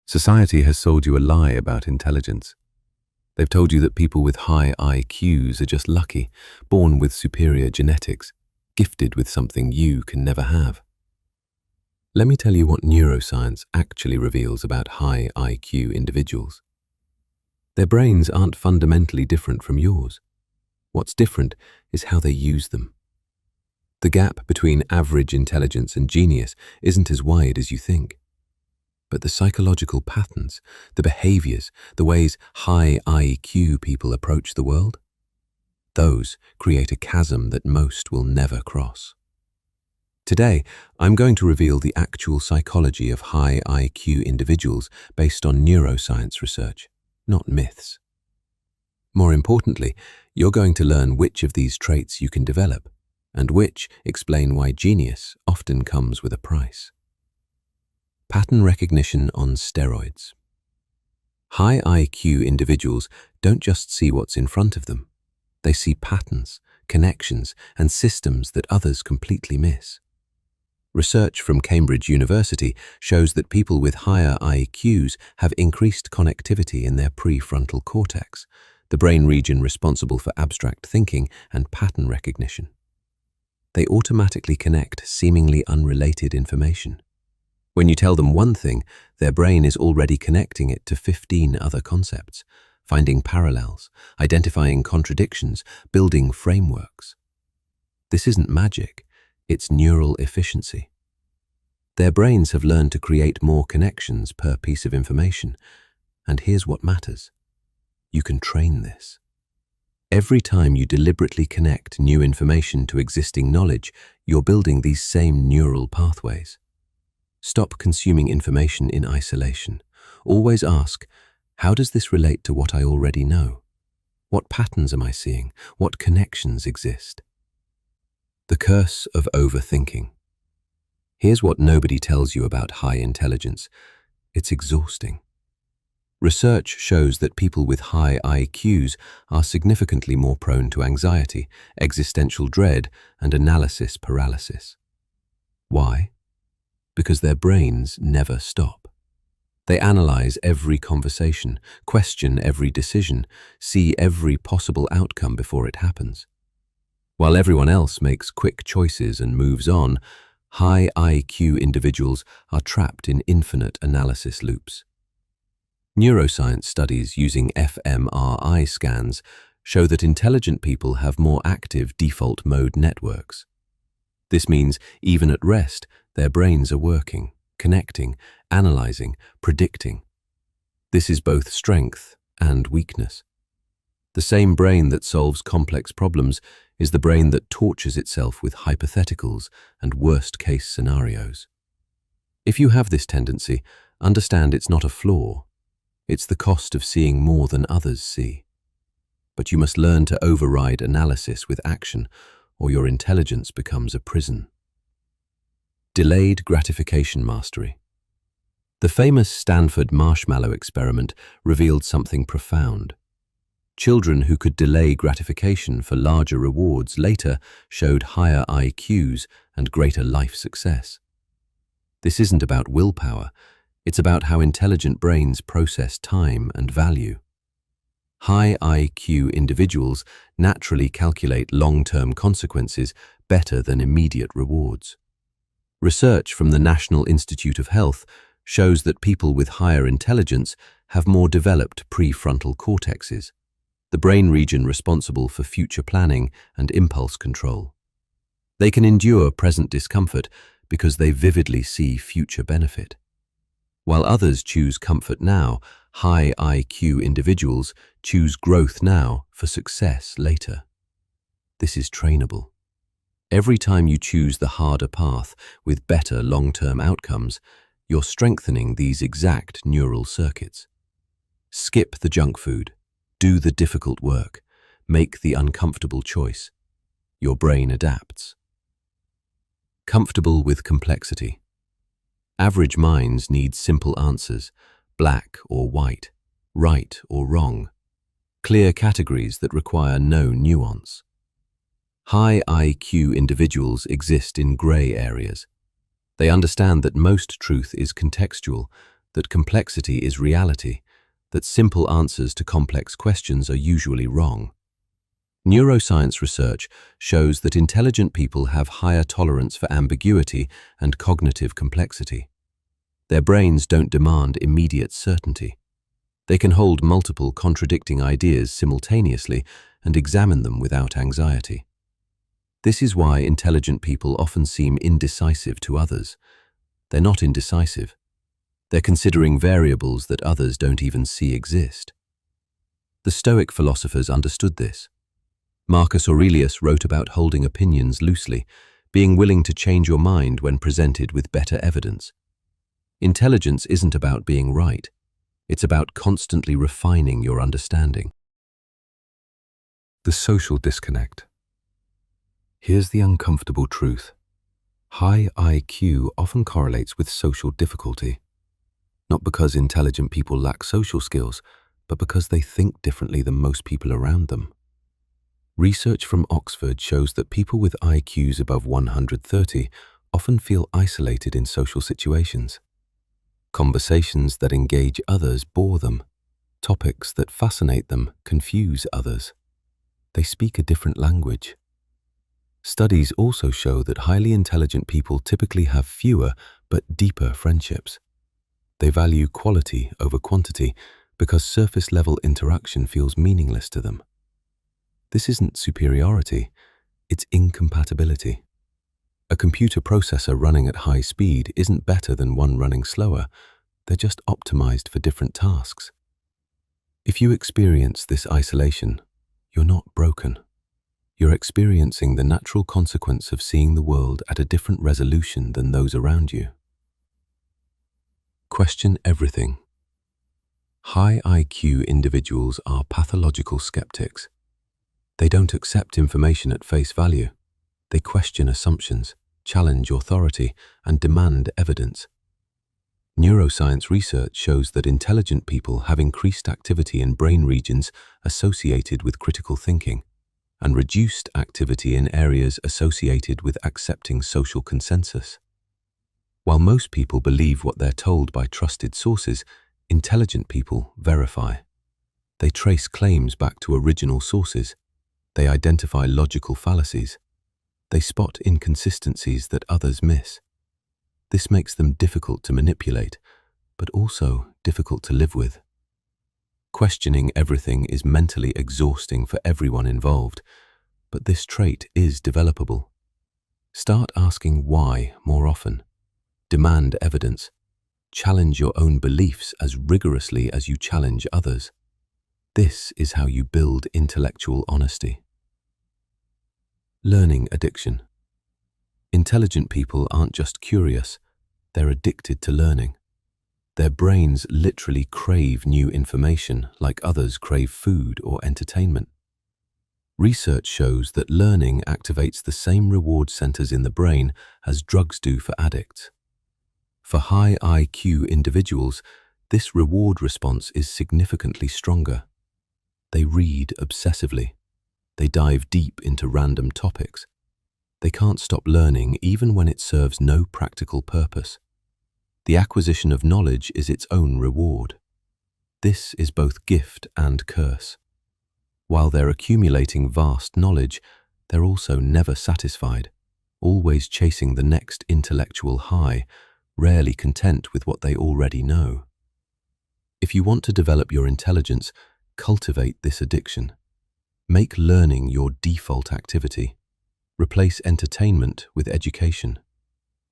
Society has sold you a lie about intelligence. They've told you that people with high IQs are just lucky, born with superior genetics, gifted with something you can never have. Let me tell you what neuroscience actually reveals about high IQ individuals. Their brains aren't fundamentally different from yours. What's different is how they use them. The gap between average intelligence and genius isn't as wide as you think. But the psychological patterns, the behaviors, the ways high IQ people approach the world, those create a chasm that most will never cross. Today, I'm going to reveal the actual psychology of high IQ individuals based on neuroscience research, not myths. More importantly, you're going to learn which of these traits you can develop, and which explain why genius often comes with a price. Pattern recognition on steroids. High IQ individuals don't just see what's in front of them. They see patterns, connections, and systems that others completely miss. Research from Cambridge University shows that people with higher IQs have increased connectivity in their prefrontal cortex, the brain region responsible for abstract thinking and pattern recognition. They automatically connect seemingly unrelated information. When you tell them one thing, their brain is already connecting it to 15 other concepts, finding parallels, identifying contradictions, building frameworks. This isn't magic, it's neural efficiency. Their brains have learned to create more connections per piece of information, and here's what matters. You can train this. Every time you deliberately connect new information to existing knowledge, you're building these same neural pathways. Stop consuming information in isolation. Always ask, how does this relate to what I already know? What patterns am I seeing? What connections exist? The curse of overthinking. Here's what nobody tells you about high intelligence. It's exhausting. Research shows that people with high IQs are significantly more prone to anxiety, existential dread, and analysis paralysis. Why? Because their brains never stop. They analyze every conversation, question every decision, see every possible outcome before it happens. While everyone else makes quick choices and moves on, high IQ individuals are trapped in infinite analysis loops. Neuroscience studies using fMRI scans show that intelligent people have more active default mode networks. This means even at rest, their brains are working, connecting, analyzing, predicting. This is both strength and weakness. The same brain that solves complex problems is the brain that tortures itself with hypotheticals and worst-case scenarios. If you have this tendency, understand it's not a flaw. It's the cost of seeing more than others see. But you must learn to override analysis with action, or your intelligence becomes a prison. Delayed gratification mastery. The famous Stanford marshmallow experiment revealed something profound. Children who could delay gratification for larger rewards later showed higher IQs and greater life success. This isn't about willpower, it's about how intelligent brains process time and value. High IQ individuals naturally calculate long-term consequences better than immediate rewards. Research from the National Institute of Health shows that people with higher intelligence have more developed prefrontal cortexes, the brain region responsible for future planning and impulse control. They can endure present discomfort because they vividly see future benefit. While others choose comfort now, high IQ individuals choose growth now for success later. This is trainable. Every time you choose the harder path with better long-term outcomes, you're strengthening these exact neural circuits. Skip the junk food, do the difficult work, make the uncomfortable choice. Your brain adapts. Comfortable with complexity. Average minds need simple answers, black or white, right or wrong, clear categories that require no nuance. High IQ individuals exist in grey areas. They understand that most truth is contextual, that complexity is reality, that simple answers to complex questions are usually wrong. Neuroscience research shows that intelligent people have higher tolerance for ambiguity and cognitive complexity. Their brains don't demand immediate certainty. They can hold multiple contradicting ideas simultaneously and examine them without anxiety. This is why intelligent people often seem indecisive to others. They're not indecisive. They're considering variables that others don't even see exist. The Stoic philosophers understood this. Marcus Aurelius wrote about holding opinions loosely, being willing to change your mind when presented with better evidence. Intelligence isn't about being right. It's about constantly refining your understanding. The social disconnect. Here's the uncomfortable truth. High IQ often correlates with social difficulty. Not because intelligent people lack social skills, but because they think differently than most people around them. Research from Oxford shows that people with IQs above 130 often feel isolated in social situations. Conversations that engage others bore them. Topics that fascinate them confuse others. They speak a different language. Studies also show that highly intelligent people typically have fewer but deeper friendships. They value quality over quantity because surface-level interaction feels meaningless to them. This isn't superiority, it's incompatibility. A computer processor running at high speed isn't better than one running slower. They're just optimized for different tasks. If you experience this isolation, you're not broken. You're experiencing the natural consequence of seeing the world at a different resolution than those around you. Question everything. High IQ individuals are pathological skeptics. They don't accept information at face value. They question assumptions, challenge authority, and demand evidence. Neuroscience research shows that intelligent people have increased activity in brain regions associated with critical thinking, and reduced activity in areas associated with accepting social consensus. While most people believe what they're told by trusted sources, intelligent people verify. They trace claims back to original sources. They identify logical fallacies. They spot inconsistencies that others miss. This makes them difficult to manipulate, but also difficult to live with. Questioning everything is mentally exhausting for everyone involved, but this trait is developable. Start asking why more often. Demand evidence. Challenge your own beliefs as rigorously as you challenge others. This is how you build intellectual honesty. Learning addiction. Intelligent people aren't just curious, they're addicted to learning. Their brains literally crave new information like others crave food or entertainment. Research shows that learning activates the same reward centers in the brain as drugs do for addicts. For high IQ individuals, this reward response is significantly stronger. They read obsessively. They dive deep into random topics. They can't stop learning even when it serves no practical purpose. The acquisition of knowledge is its own reward. This is both gift and curse. While they're accumulating vast knowledge, they're also never satisfied, always chasing the next intellectual high, rarely content with what they already know. If you want to develop your intelligence, cultivate this addiction. Make learning your default activity. Replace entertainment with education.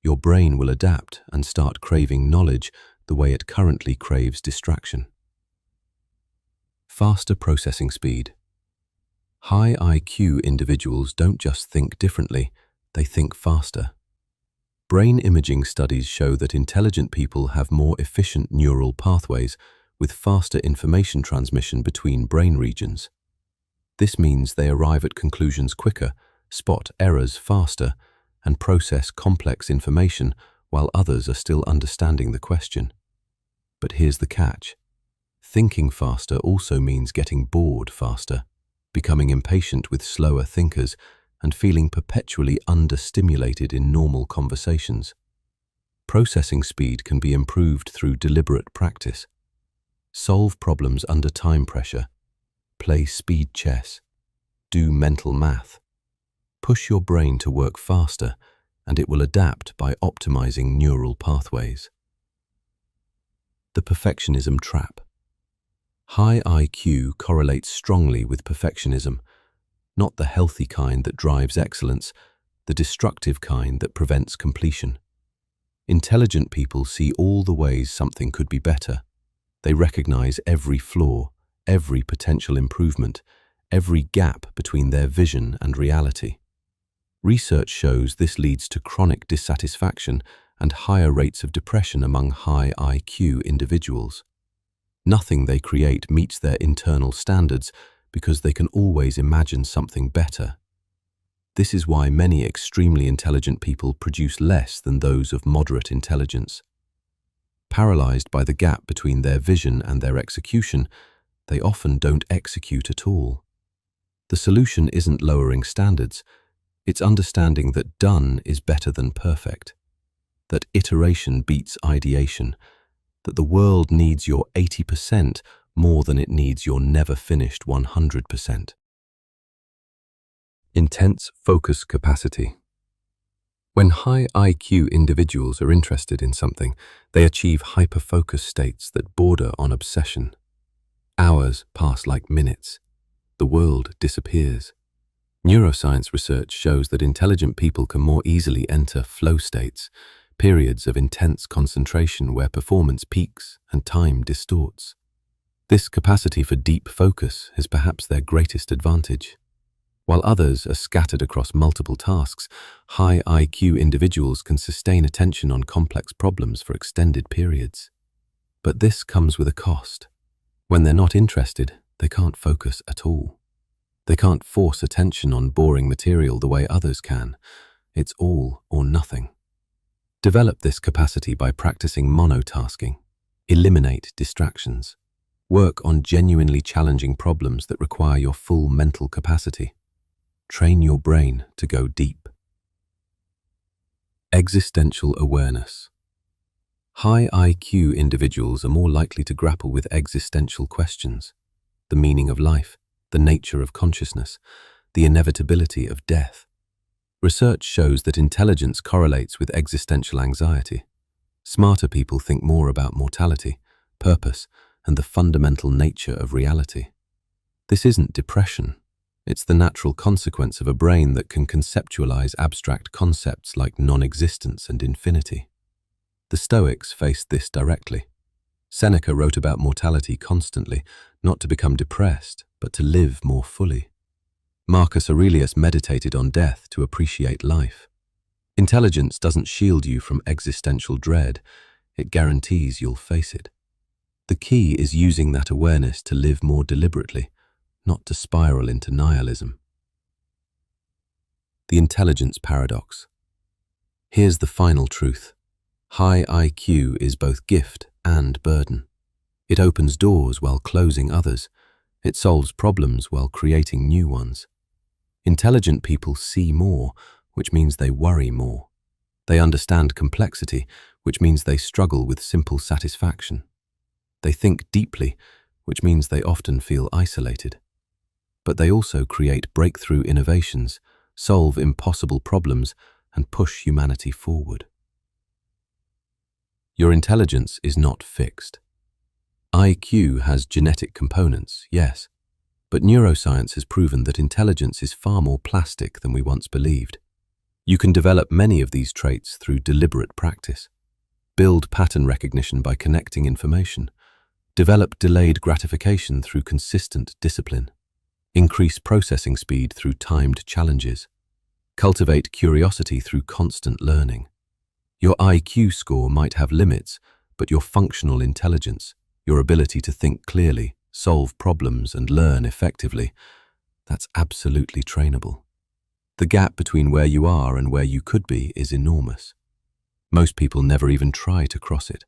Your brain will adapt and start craving knowledge the way it currently craves distraction. Faster processing speed. High IQ individuals don't just think differently, they think faster. Brain imaging studies show that intelligent people have more efficient neural pathways with faster information transmission between brain regions. This means they arrive at conclusions quicker, spot errors faster, and process complex information while others are still understanding the question. But here's the catch. Thinking faster also means getting bored faster, becoming impatient with slower thinkers, and feeling perpetually understimulated in normal conversations. Processing speed can be improved through deliberate practice. Solve problems under time pressure. Play speed chess. Do mental math. Push your brain to work faster, and it will adapt by optimizing neural pathways. The perfectionism trap. High IQ correlates strongly with perfectionism, not the healthy kind that drives excellence, the destructive kind that prevents completion. Intelligent people see all the ways something could be better. They recognize every flaw, every potential improvement, every gap between their vision and reality. Research shows this leads to chronic dissatisfaction and higher rates of depression among high IQ individuals. Nothing they create meets their internal standards because they can always imagine something better. This is why many extremely intelligent people produce less than those of moderate intelligence. Paralyzed by the gap between their vision and their execution, they often don't execute at all. The solution isn't lowering standards, it's understanding that done is better than perfect, that iteration beats ideation, that the world needs your 80% more than it needs your never-finished 100%. Intense focus capacity. When high IQ individuals are interested in something, they achieve hyper-focus states that border on obsession. Hours pass like minutes. The world disappears. Neuroscience research shows that intelligent people can more easily enter flow states, periods of intense concentration where performance peaks and time distorts. This capacity for deep focus is perhaps their greatest advantage. While others are scattered across multiple tasks, high IQ individuals can sustain attention on complex problems for extended periods. But this comes with a cost. When they're not interested, they can't focus at all. They can't force attention on boring material the way others can. It's all or nothing. Develop this capacity by practicing monotasking. Eliminate distractions. Work on genuinely challenging problems that require your full mental capacity. Train your brain to go deep. Existential awareness. High IQ individuals are more likely to grapple with existential questions: the meaning of life, the nature of consciousness, the inevitability of death. Research shows that intelligence correlates with existential anxiety. Smarter people think more about mortality, purpose, and the fundamental nature of reality. This isn't depression. It's the natural consequence of a brain that can conceptualize abstract concepts like non-existence and infinity. The Stoics faced this directly. Seneca wrote about mortality constantly, not to become depressed, but to live more fully. Marcus Aurelius meditated on death to appreciate life. Intelligence doesn't shield you from existential dread, it guarantees you'll face it. The key is using that awareness to live more deliberately, not to spiral into nihilism. The intelligence paradox. Here's the final truth. High IQ is both gift and burden. It opens doors while closing others. It solves problems while creating new ones. Intelligent people see more, which means they worry more. They understand complexity, which means they struggle with simple satisfaction. They think deeply, which means they often feel isolated. But they also create breakthrough innovations, solve impossible problems, and push humanity forward. Your intelligence is not fixed. IQ has genetic components, yes, but neuroscience has proven that intelligence is far more plastic than we once believed. You can develop many of these traits through deliberate practice. Build pattern recognition by connecting information. Develop delayed gratification through consistent discipline. Increase processing speed through timed challenges. Cultivate curiosity through constant learning. Your IQ score might have limits, but your functional intelligence, your ability to think clearly, solve problems, and learn effectively, that's absolutely trainable. The gap between where you are and where you could be is enormous. Most people never even try to cross it.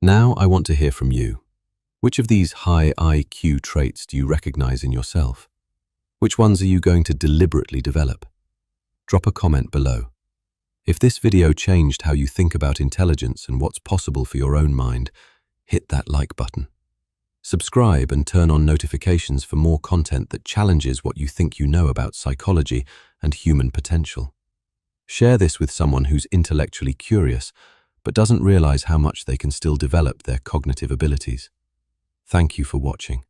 Now I want to hear from you. Which of these high IQ traits do you recognize in yourself? Which ones are you going to deliberately develop? Drop a comment below. If this video changed how you think about intelligence and what's possible for your own mind, hit that like button. Subscribe and turn on notifications for more content that challenges what you think you know about psychology and human potential. Share this with someone who's intellectually curious, but doesn't realize how much they can still develop their cognitive abilities. Thank you for watching.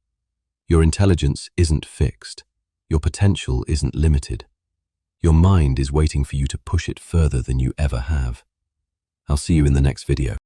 Your intelligence isn't fixed. Your potential isn't limited. Your mind is waiting for you to push it further than you ever have. I'll see you in the next video.